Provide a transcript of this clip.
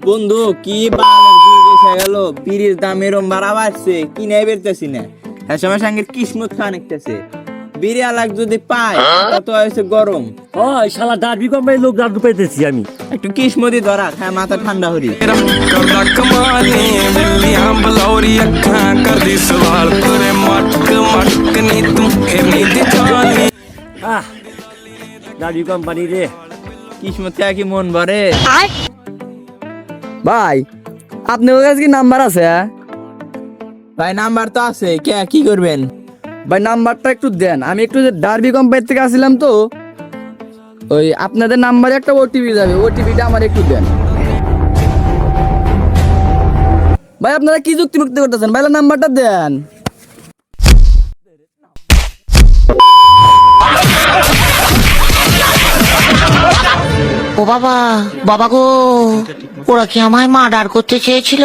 বন্ধু কি বালের কি বেশে গেল, বিড়ির দাম এরম বাড়া বাড়ছে, কিনে বেরতেছি না। হ্যাঁ সময় সঙ্গে কিসমত খান একটাছে, বিড়ি আলাক যদি পায় তা তো হয়েছে গরম। ও শালা ডাবি কোম্পানির লোক দাঁড় পাইতেছি আমি। একটু কিসমতি ধরা খায় মাথা ঠান্ডা হরি। करदा कमाली बिल्लियां बलौरी अखां करदी सवाल तेरे मटक मटक नी तू खेनी दी जानी। আহ ডাবি কোম্পানি রে। কিসমত খায় কি মন ভরে। ভাই আপনার কাছে কি নাম্বার আছে? ভাই নাম্বার তো আছে, কে কি করবেন? ভাই নাম্বারটা একটু দেন, আমি একটু ডার্বি কোম্পানি থেকে আসছিলাম তো, ওই আপনাদের নাম্বারে একটা ওটিপি যাবে, ওটিপিটা আমার একটু দেন। ভাই আপনারা কি যুক্তি মুক্তি করতেছেন, ভাই নাম্বারটা দেন। ও বাবা, বাবা গো, ওরা কি আমায় মার্ডার করতে চেয়েছিল?